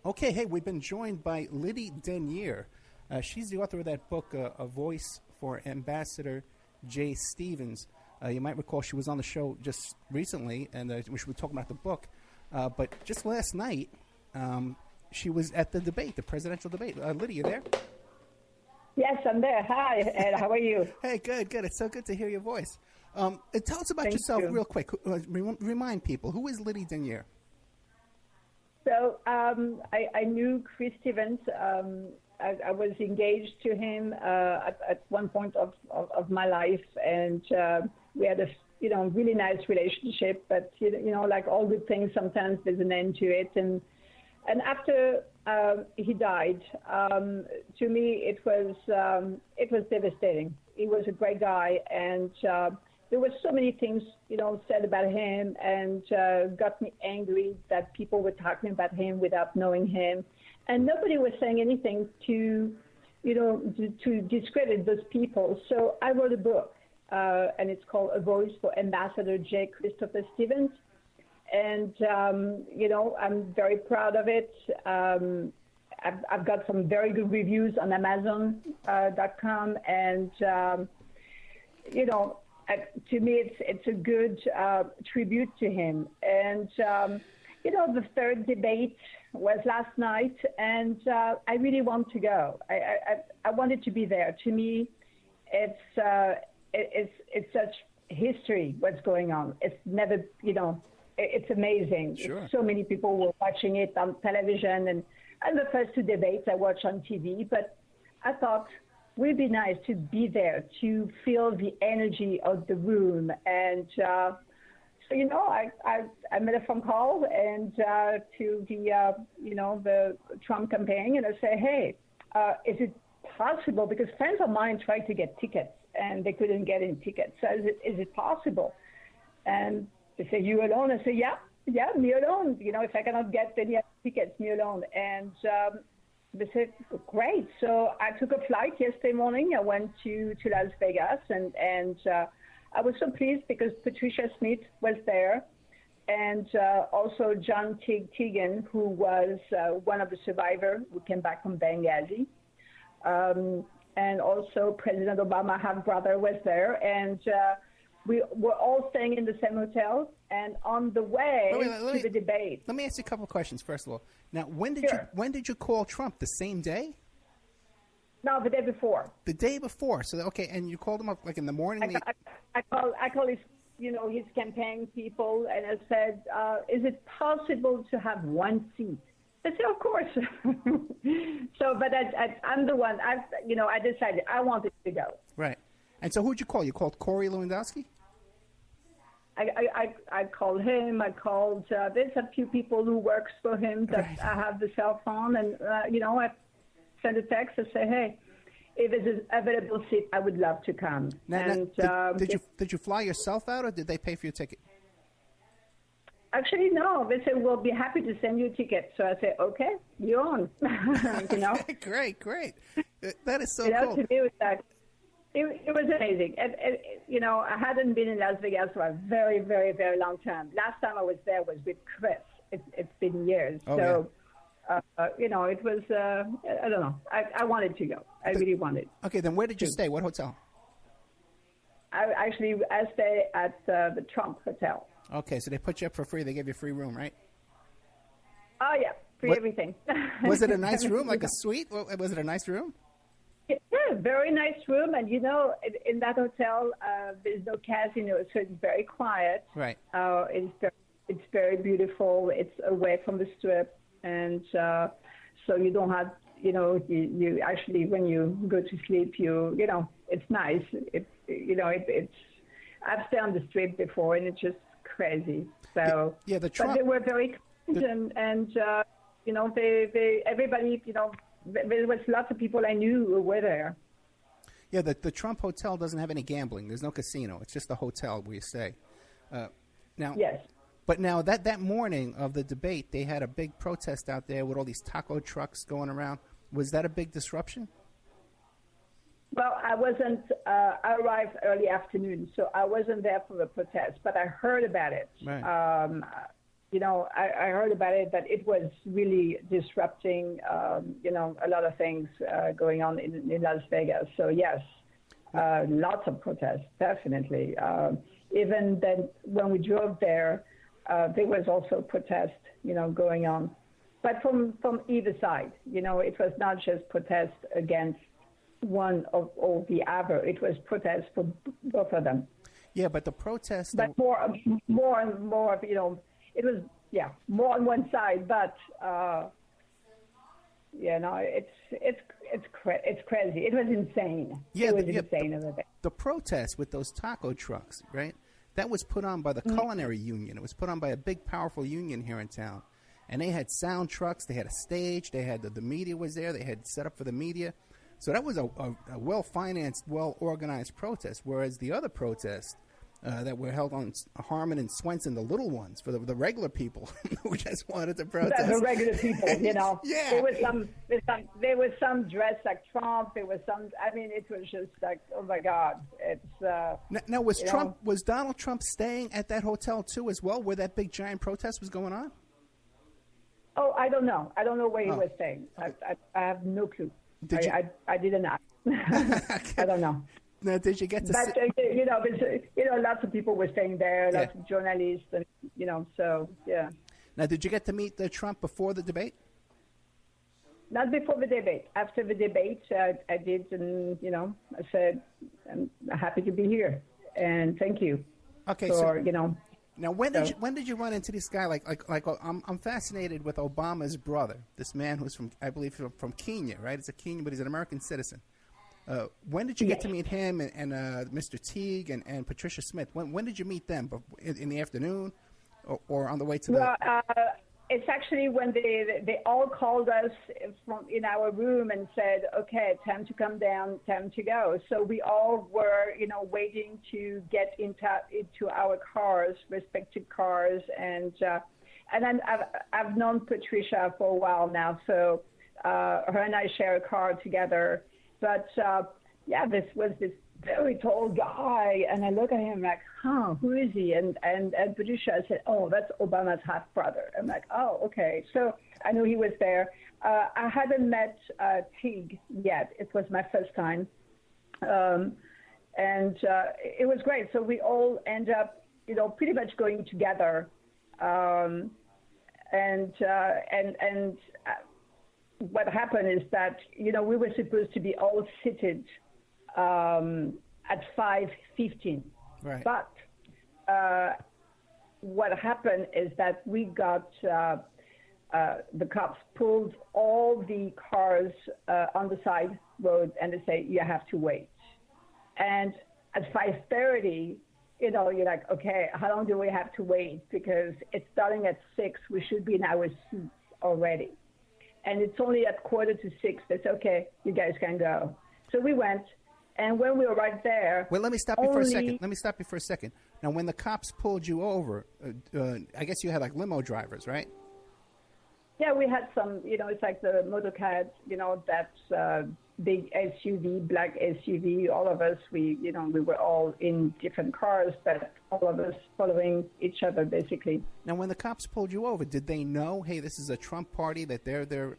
Okay, hey, we've been joined by Lydie Denier. She's the author of that book, A Voice for Ambassador J. Stevens. You might recall she was on the show just recently, and we were talking about the book. But just last night, she was at the debate, the presidential debate. Lydie, you there? Yes, I'm there. Hi, Ed. How are you? Hey, good. It's so good to hear your voice. Tell us about Thank yourself you. real quick. Remind people, who is Lydie Denier? So I knew Chris Stevens. I was engaged to him at one point of my life, and we had a really nice relationship. But like all good things, sometimes there's an end to it. And after he died, to me it was devastating. He was a great guy, and there were so many things said about him, and got me angry that people were talking about him without knowing him, and nobody was saying anything to discredit those people. So I wrote a book, and it's called A Voice for Ambassador J. Christopher Stevens. And, I'm very proud of it. I've got some very good reviews on Amazon.com. And, to me, it's a good tribute to him. And, the third debate was last night, and I really want to go. I wanted to be there. To me, it's such history, what's going on. It's never, it's amazing. Sure. So many people were watching it on television, and the first two debates I watched on TV. But I thought it would be nice to be there, to feel the energy of the room. And so, I made a phone call and to the Trump campaign, and I said, hey, is it possible? Because friends of mine tried to get tickets, and they couldn't get any tickets. So is it possible? And they said, you alone? I said, yeah, me alone. If I cannot get any tickets, me alone. And they said, great. So I took a flight yesterday morning. I went to Las Vegas, and I was so pleased because Patricia Smith was there, and also John Teagan, who was one of the survivors who came back from Benghazi. And also President Obama half-brother was there, and we were all staying in the same hotel, and on the way to the debate. Let me ask you a couple of questions, first of all. Now, when did you call Trump? The same day? No, the day before. The day before. So, okay, and you called him up like in the morning? I called his, his campaign people, and I said, is it possible to have one seat? I said, of course. So, but I'm the one. I decided I wanted to go. Right. And so, who'd you call? You called Corey Lewandowski? I called him. I called. There's a few people who works for him that I have the cell phone, and I sent a text and say, hey, if it's an available seat, I would love to come. Now, did you fly yourself out, or did they pay for your ticket? Actually, no. They said, we'll be happy to send you a ticket. So I said, okay, you're on. Great. That is so cool. To me, it was amazing. And, I hadn't been in Las Vegas for a very, very, very long time. Last time I was there was with Chris. It's been years. Oh, so, it was, I don't know. I wanted to go. I really wanted. Okay, then where did you stay? What hotel? I stayed at the Trump Hotel. Okay, so they put you up for free. They gave you a free room, right? Oh, yeah, everything. Was it a nice room, like a suite? Was it a nice room? Yeah, very nice room. And, in that hotel, there's no casino, so it's very quiet. Right. It's very beautiful. It's away from the Strip. And so you don't have, you actually, when you go to sleep, it's nice. I've stayed on the Strip before, and it's just crazy. So, yeah, but they were very kind, and everybody, there was lots of people I knew who were there. Yeah, the Trump Hotel doesn't have any gambling. There's no casino. It's just a hotel where you stay. Now, yes. But now that morning of the debate, they had a big protest out there with all these taco trucks going around. Was that a big disruption? Well, I wasn't. I arrived early afternoon, so I wasn't there for the protest, but I heard about it. Right. I heard about it, but it was really disrupting, a lot of things going on in Las Vegas. So yes, lots of protests, definitely. Even then, when we drove there was also protest, going on, but from either side. It was not just protest against one or the other. It was protest for both of them. Yeah, but the protest. But more and more, it was more on one side. But it's crazy. It was insane. Yeah, it was insane. The protest with those taco trucks, right? That was put on by the culinary union. It was put on by a big, powerful union here in town. And they had sound trucks. They had a stage. They had the media was there. They had set up for the media. So that was a well-financed, well-organized protest, whereas the other protests that were held on Harmon and Swenson, the little ones, for the regular people who just wanted to protest. The regular people, Yeah. There was some dressed like Trump. There was some. I mean, it was just like, oh my God, it's. Now was Donald Trump staying at that hotel too as well, where that big giant protest was going on? Oh, I don't know. I don't know where he was staying. I have no clue. I didn't ask. I don't know. Now, did you get to? But lots of people were staying there. Lots of journalists, and so yeah. Now, did you get to meet Trump before the debate? Not before the debate. After the debate, I did, and I said, I'm happy to be here, and thank you. Okay, Now, when did you run into this guy? I'm fascinated with Obama's brother. This man who's I believe from Kenya, right? It's a Kenyan, but he's an American citizen. When did you get to meet him and Mr. Teague and Patricia Smith? When did you meet them? In the afternoon, or on the way to the? It's actually when they all called us from in our room and said, "Okay, time to come down, time to go." So we all were, waiting to get into our cars, respective cars, and then I've known Patricia for a while now, so her and I share a car together. But this was this very tall guy, and I look at him like, who is he? And Patricia said, oh, that's Obama's half brother. I'm like, oh, okay. So I knew he was there. I hadn't met Teague yet. It was my first time, and it was great. So we all end up, pretty much going together, what happened is that, we were supposed to be all seated at 5:15. Right. But what happened is that we got, the cops pulled all the cars on the side road, and they say, you have to wait. And at 5:30, you're like, okay, how long do we have to wait? Because it's starting at 6. We should be in our seats already. And it's only at 5:45. They said, okay, you guys can go. So we went, and when we were right there... Well, let me stop you for a second. Now, when the cops pulled you over, I guess you had like limo drivers, right? Yeah, we had some, it's like the motorcad, that's big SUV, black SUV. All of us, we were all in different cars, but all of us following each other, basically. Now, when the cops pulled you over, did they know, hey, this is a Trump party, that they're their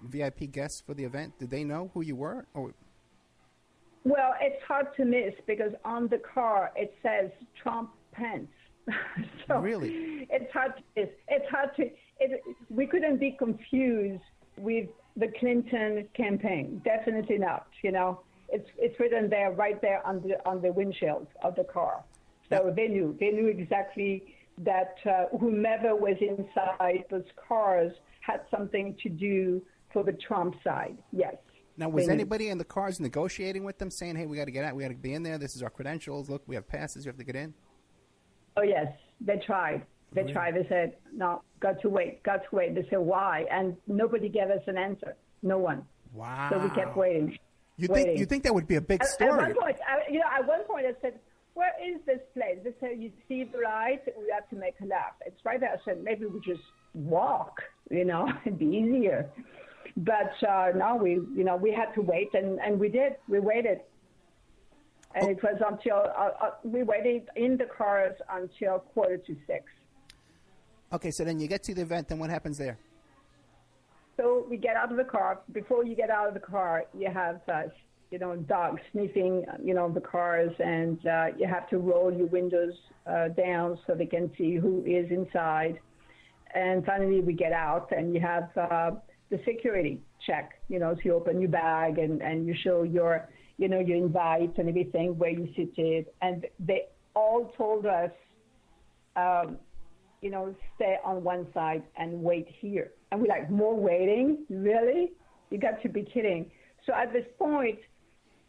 VIP guests for the event? Did they know who you were? Or? Well, it's hard to miss because on the car it says Trump Pence. So really? It's hard to miss. It's hard to... we couldn't be confused with the Clinton campaign. Definitely not. It's written there, right there on the windshield of the car. So they knew exactly that whomever was inside those cars had something to do for the Trump side. Yes. Now, was anybody in the cars negotiating with them, saying, "Hey, we got to get out. We got to be in there. This is our credentials. Look, we have passes. You have to get in." Oh yes, they tried. They tried. They said, "No, got to wait. They said, "Why?" And nobody gave us an answer. No one. Wow. So we kept waiting. You think that would be a big story? At one point, I said, "Where is this place?" They said, "You see the light? We have to make a left." It's right there. I said, "Maybe we just walk. It'd be easier." But no, we had to wait, and we did. We waited. And it was until we waited in the cars until 5:45. Okay, so then you get to the event, then what happens there? So we get out of the car. Before you get out of the car, you have, dogs sniffing, the cars, and you have to roll your windows down so they can see who is inside. And finally, we get out, and you have the security check. So you open your bag and you show your invite and everything, where you seated. And they all told us, stay on one side and wait here. And we're like, more waiting? Really? You got to be kidding. So at this point,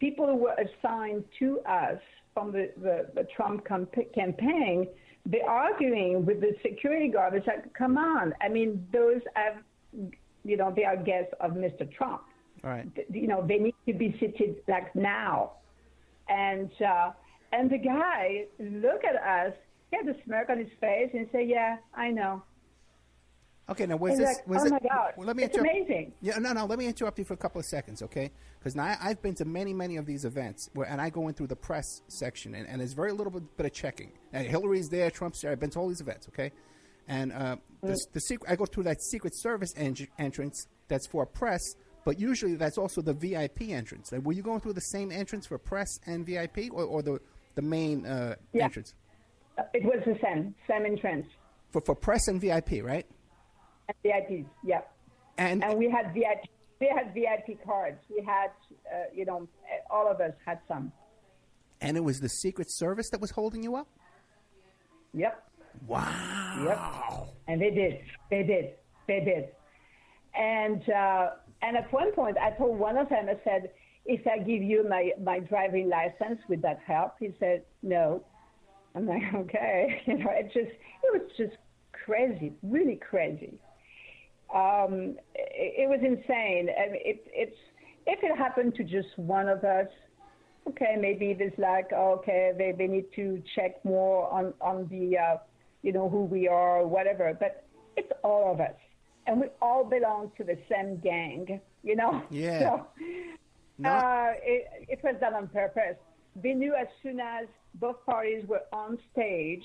people who were assigned to us from the Trump campaign, they're arguing with the security guard. It's like, come on. I mean, those have, they are guests of Mr. Trump. All right. They need to be seated like now. And the guy looked at us, he had a smirk on his face and said, yeah, I know. Okay, now my God, well, let me it's amazing. Yeah, no, let me interrupt you for a couple of seconds, okay? Because now I've been to many of these events, and I go in through the press section, and there's very little bit of checking. And Hillary's there, Trump's there. I've been to all these events, okay? And the secret, I go through that Secret Service entrance that's for press, but usually that's also the VIP entrance. Were you going through the same entrance for press and VIP, or the main entrance? It was the same entrance. For press and VIP, right? And VIPs, yeah. And we had VIP. We had VIP cards. We had, all of us had some. And it was the Secret Service that was holding you up? Yep. Wow. Yep. And they did. And at one point, I told one of them, I said, if I give you my driving license, would that help? He said, no. I'm like, okay. It was just crazy, really crazy. It was insane. And if it happened to just one of us, okay, maybe there's like, okay, they need to check more on the, who we are or whatever. But it's all of us. And we all belong to the same gang, Yeah. So, it was done on purpose. They knew as soon as both parties were on stage,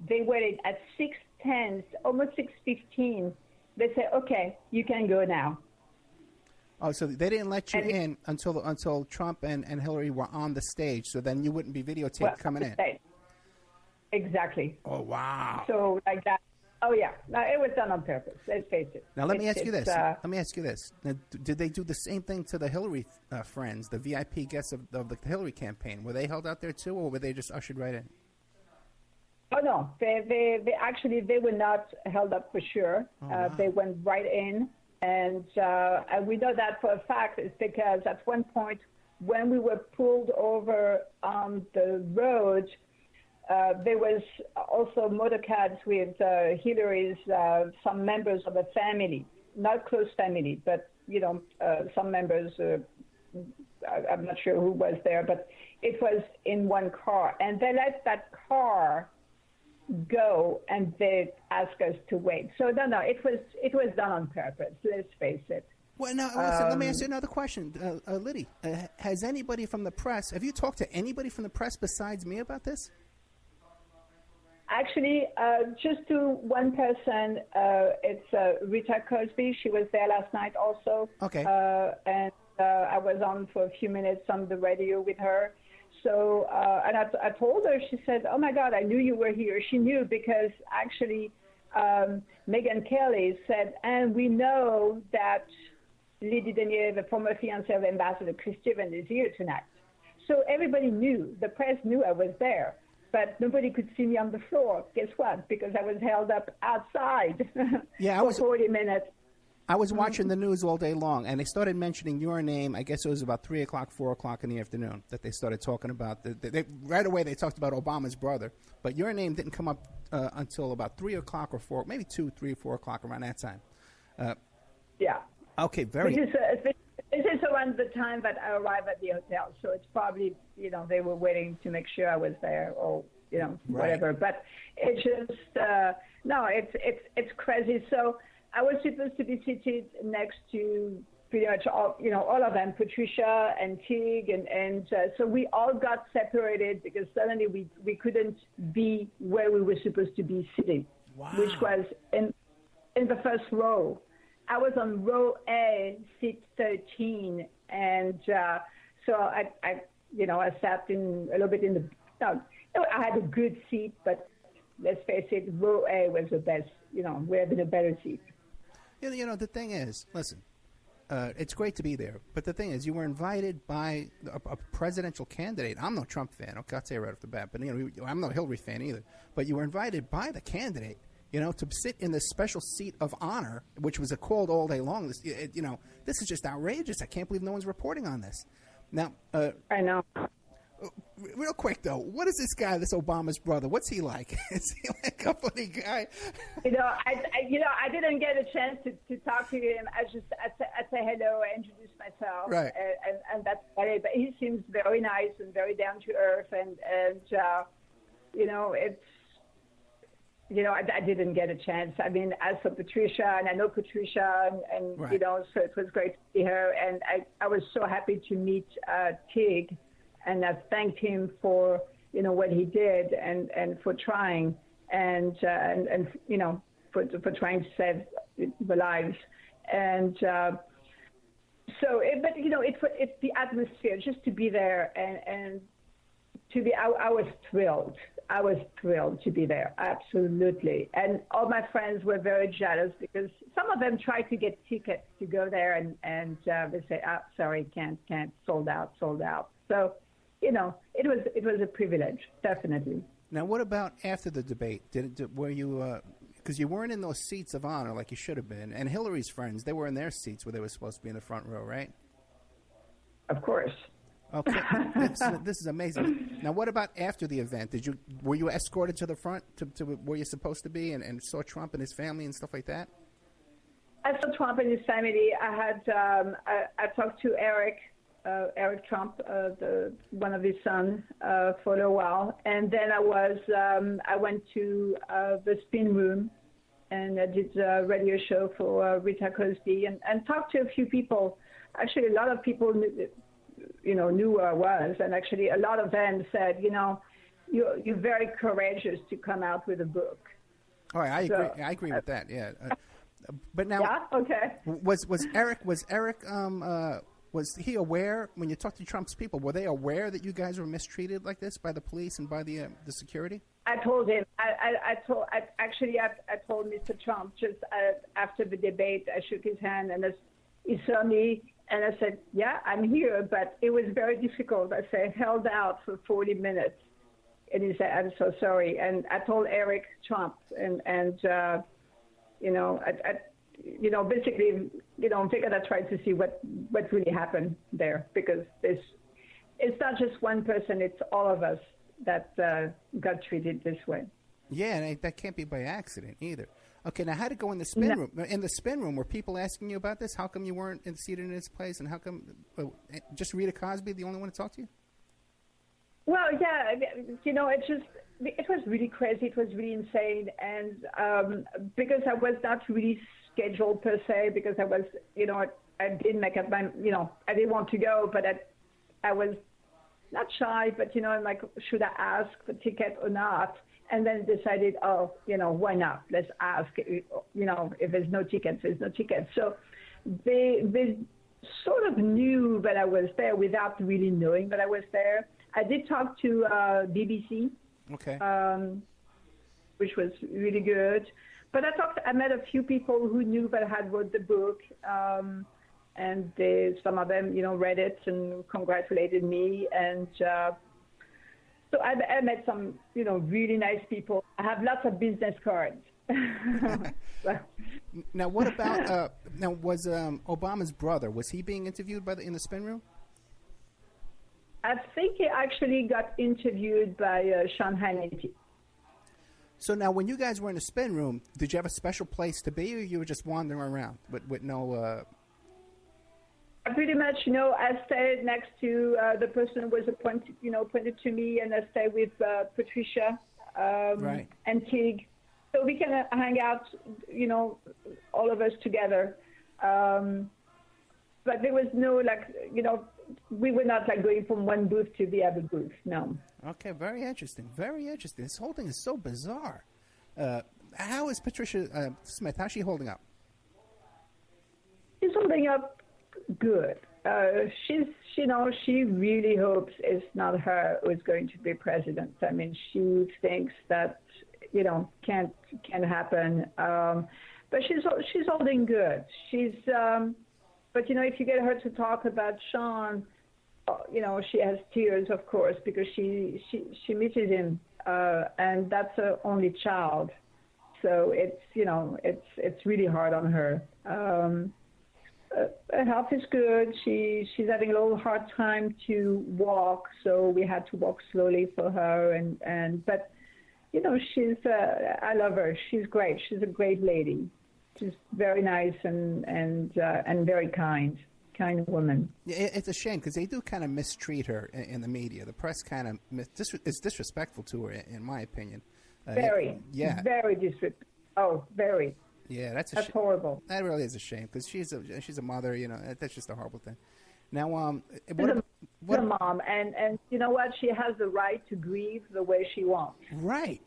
they waited at 6:10, almost 6:15. They said, okay, you can go now. Oh, so they didn't let you in until Trump and Hillary were on the stage, so then you wouldn't be videotaped coming in. Exactly. Oh, wow. So like that. Oh, yeah. No, it was done on purpose. Let's face it. Now, let me ask you this. Now, did they do the same thing to the Hillary friends, the VIP guests of the Hillary campaign? Were they held out there, too, or were they just ushered right in? Oh, no. They were not held up for sure. Oh, wow. They went right in. And we know that for a fact. It's because at one point, when we were pulled over on the road, there was also motorcades with Hillary's, some members of the family, not close family, but, some members, I'm not sure who was there, but it was in one car. And they let that car go, and they asked us to wait. So, no, it was done on purpose, let's face it. Well, now, listen, let me ask you another question. Lydie, has anybody from the press, have you talked to anybody from the press besides me about this? Actually, just to one person, it's Rita Cosby. She was there last night also. Okay. And I was on for a few minutes on the radio with her. So, and I told her, she said, oh my God, I knew you were here. She knew because actually Megyn Kelly said, and we know that Lydie Denier, the former fiance of Ambassador Chris Stevens, is here tonight. So everybody knew, the press knew I was there. But nobody could see me on the floor. Guess what? Because I was held up outside for 40 minutes. I was watching the news all day long, and they started mentioning your name. I guess it was about 3 o'clock, 4 o'clock in the afternoon that they started talking about. Right away, they talked about Obama's brother. But your name didn't come up until about 3 o'clock or 4, maybe 2, 3, 4 o'clock around that time. Yeah. Okay, very. This is around the time that I arrived at the hotel, so it's probably, they were waiting to make sure I was there or, whatever. But it's just, no, it's crazy. So I was supposed to be seated next to pretty much all of them, Patricia and Tig, and so we all got separated because suddenly we couldn't be where we were supposed to be sitting. which was in the first row. I was on row A, seat 13, and so I sat in a little bit in the. No, I had a good seat, but let's face it, row A was the best. We had a better seat. The thing is, listen, it's great to be there, but the thing is, you were invited by a presidential candidate. I'm no Trump fan, okay, I'll tell you right off the bat, but I'm no Hillary fan either. But you were invited by the candidate, to sit in this special seat of honor, which was called all day long. This is just outrageous. I can't believe no one's reporting on this. Now, I know. Real quick though, what is this guy? This Obama's brother? What's he like? Is he like a funny guy? I didn't get a chance to talk to him. I say hello, I introduce myself, right? And that's about it. But he seems very nice and very down to earth, and it's I didn't get a chance. I mean, as for Patricia, and I know Patricia, and right. So it was great to see her, and I was so happy to meet Tig. And I thanked him for what he did and for trying and for trying to save the lives and it's the atmosphere just to be there and to be I was thrilled to be there, absolutely. And all my friends were very jealous because some of them tried to get tickets to go there and they say, sorry, can't, sold out. So it was a privilege, definitely. Now, what about after the debate? Were you, because you weren't in those seats of honor like you should have been, and Hillary's friends, they were in their seats where they were supposed to be in the front row, right? Of course. Okay, this is amazing. Now, what about after the event? Were you escorted to the front to where you're supposed to be, and saw Trump and his family and stuff like that? I saw Trump and his family. I had I talked to Eric Trump, one of his sons, for a little while, and then I went to the spin room, and I did a radio show for Rita Cosby, and talked to a few people. Actually, a lot of people knew who I was, and actually a lot of them said, you're very courageous to come out with a book. All right, I agree with that. Yeah, but now, yeah, okay. Was Eric was he aware when you talked to Trump's people? Were they aware that you guys were mistreated like this by the police and by the security? I told him. I told Mr. Trump just after the debate. I shook his hand and he saw me and I said, "Yeah, I'm here," but it was very difficult. I said, held out for 40 minutes, and he said, "I'm so sorry." And I told Eric Trump, and basically, figured I tried to see what really happened there, because it's not just one person, it's all of us that got treated this way. Yeah, and that can't be by accident either. Okay, now how did it go in the spin room? In the spin room, were people asking you about this? How come you weren't seated in this place, and how come just Rita Cosby the only one to talk to you? Well, yeah, it was really crazy. It was really insane, and because I was not really scheduled per se, because I was, I didn't make up my, I didn't want to go, but I was not shy, but, I'm like, should I ask for ticket or not? And then decided, why not? Let's ask, if there's no ticket, there's no ticket. So they sort of knew that I was there without really knowing that I was there. I did talk to BBC, okay, which was really good. But I met a few people who knew that I had wrote the book, and some of them, read it and congratulated me. And so I met some, really nice people. I have lots of business cards. Now, what about, was Obama's brother, was he being interviewed in the spin room? I think he actually got interviewed by Sean Hannity. So now, when you guys were in the spin room, did you have a special place to be, or you were just wandering around with no? Pretty much, I stayed next to the person who was appointed to me, and I stayed with Patricia right. and Tig, so we can hang out, all of us together. But there was no we were not going from one booth to the other booth. No. Okay, very interesting. Very interesting. This whole thing is so bizarre. How is Patricia Smith? How's she holding up? She's holding up good. She really hopes it's not her who's going to be president. I mean, she thinks that, can't happen. But she's holding good. But if you get her to talk about Sean, she has tears, of course, because she misses him, and that's her only child. So it's really hard on her. Her health is good. She's having a little hard time to walk, so we had to walk slowly for her. But I love her. She's great. She's a great lady. She's very nice and very kind woman. Yeah, it's a shame because they do kind of mistreat her in the media. The press kind of is disrespectful to her, in my opinion. Very disrespectful. Oh, very. Yeah, that's horrible. That really is a shame because she's a mother. That's just a horrible thing. Now, she's a mom, and you know what? She has the right to grieve the way she wants. Right.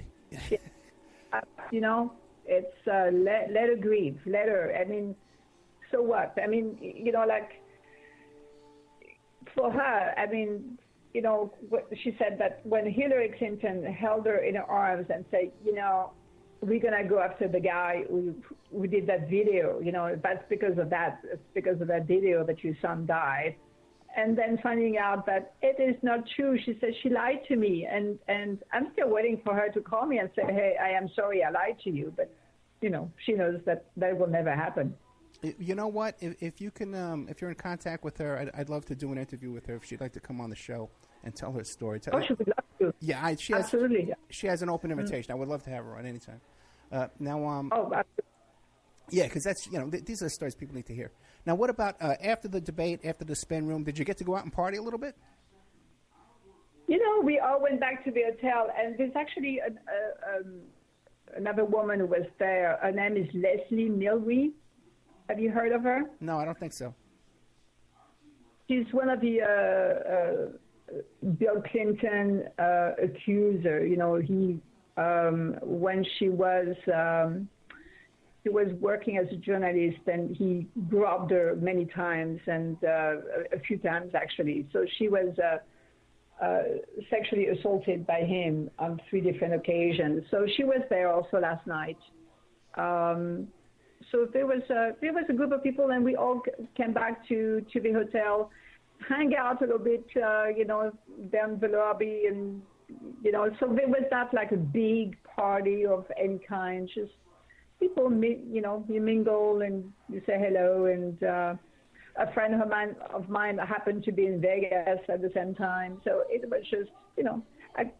It's let her grieve. Let her. I mean, so what? I mean, for her, I mean, she said that when Hillary Clinton held her in her arms and said, we're going to go after the guy who did that video, that's because of that. It's because of that video that your son died. And then finding out that it is not true. She said she lied to me. And I'm still waiting for her to call me and say, hey, I am sorry I lied to you. But, she knows that will never happen. You know what? If you can, if you're in contact with her, I'd love to do an interview with her if she'd like to come on the show and tell her story. She would love to. Yeah, absolutely. She has an open invitation. I would love to have her on anytime. Now, absolutely. Yeah, because that's these are the stories people need to hear. Now, what about after the debate, after the spin room? Did you get to go out and party a little bit? We all went back to the hotel, and there's actually another woman who was there. Her name is Leslie Milwee. Have you heard of her? No, I don't think so. She's one of the Bill Clinton accuser. He when she was working as a journalist, and he robbed her many times, and a few times actually. So she was sexually assaulted by him on 3 different occasions. So she was there also last night. So there was a group of people, and we all came back to the hotel, hang out a little bit, down the lobby, and so there was not like a big party of any kind. Just people meet, you mingle and you say hello. And a friend of mine happened to be in Vegas at the same time, so it was just,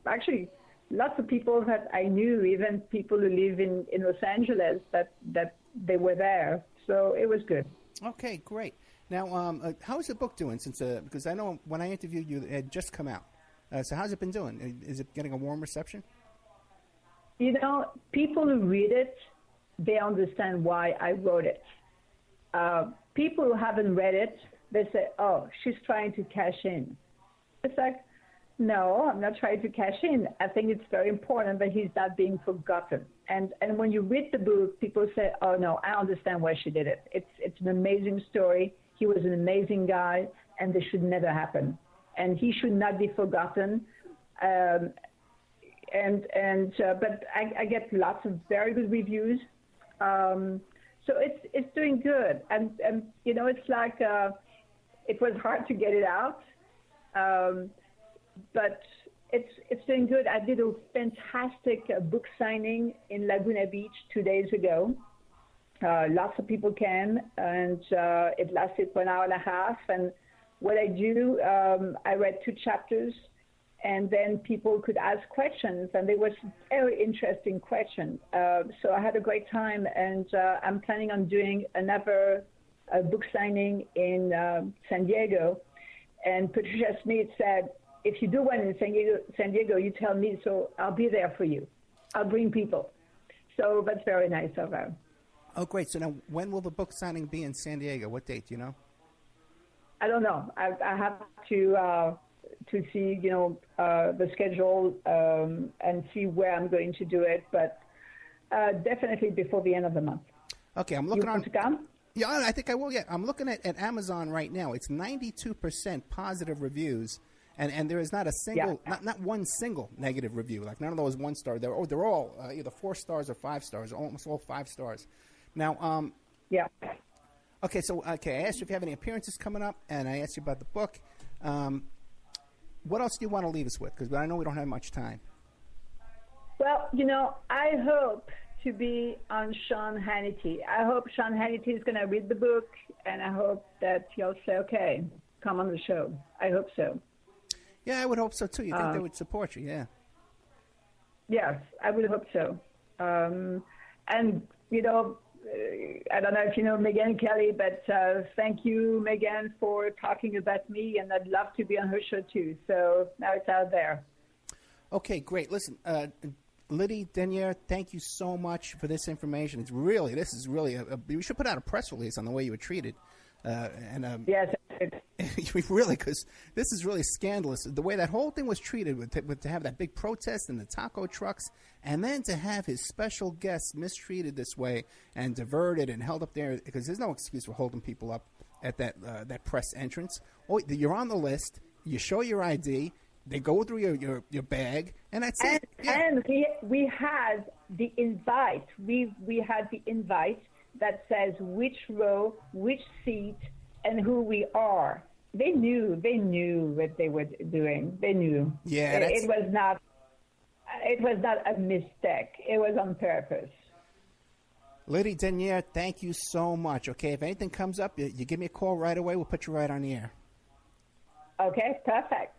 actually lots of people that I knew, even people who live in Los Angeles, that they were there. So it was good. Okay, great. Now, how is the book doing? Because I know when I interviewed you, it had just come out. So how's it been doing? Is it getting a warm reception? People who read it, they understand why I wrote it. People who haven't read it, they say, oh, she's trying to cash in. It's like, no, I'm not trying to cash in. I think it's very important that he's not being forgotten. And when you read the book, people say, oh, no, I understand why she did it. It's an amazing story. He was an amazing guy, and this should never happen. And he should not be forgotten. But I get lots of very good reviews. So it's doing good. And it's like it was hard to get it out. But it's doing good. I did a fantastic book signing in Laguna Beach 2 days ago. Lots of people came, and it lasted for an hour and a half. And what I do, I read 2 chapters, and then people could ask questions, and there was very interesting questions. So I had a great time, and I'm planning on doing another book signing in San Diego. And Patricia Smith said, if you do one in San Diego, you tell me, so I'll be there for you. I'll bring people. So that's very nice of her. Oh, great. So now when will the book signing be in San Diego? What date, do you know? I don't know. I have to see, the schedule and see where I'm going to do it. But definitely before the end of the month. Okay, I'm looking You want to come? Yeah, I think I will. Yeah, I'm looking at Amazon right now. It's 92% positive reviews, and there is not a single, not one single negative review. Like none of those 1 star. They're all either 4 stars or 5 stars. Almost all 5 stars. Now, Yeah. Okay, so I asked you if you have any appearances coming up, and I asked you about the book. What else do you want to leave us with? Because I know we don't have much time. Well, I hope to be on Sean Hannity. I hope Sean Hannity is going to read the book, and I hope that he'll say, okay, come on the show. I hope so. Yeah, I would hope so, too. You think they would support you, yeah. Yes, I would hope so. And, I don't know if you know Megan Kelly, but thank you, Megan, for talking about me, and I'd love to be on her show, too. So now it's out there. Okay, great. Listen, Lydie Denier, thank you so much for this information. This is really, we should put out a press release on the way you were treated. Yes. Really, because this is really scandalous. The way that whole thing was treated, with to have that big protest and the taco trucks, and then to have his special guests mistreated this way and diverted and held up there, because there's no excuse for holding people up at that press entrance. Oh, you're on the list. You show your ID. They go through your bag, and that's it. Yeah. And we had the invite. We had the invite that says which row, which seat, and who we are. They knew what they were doing. They knew. Yeah, it was not a mistake. It was on purpose. Lydie Denier, thank you so much. Okay, if anything comes up, you give me a call right away. We'll put you right on the air. Okay, perfect.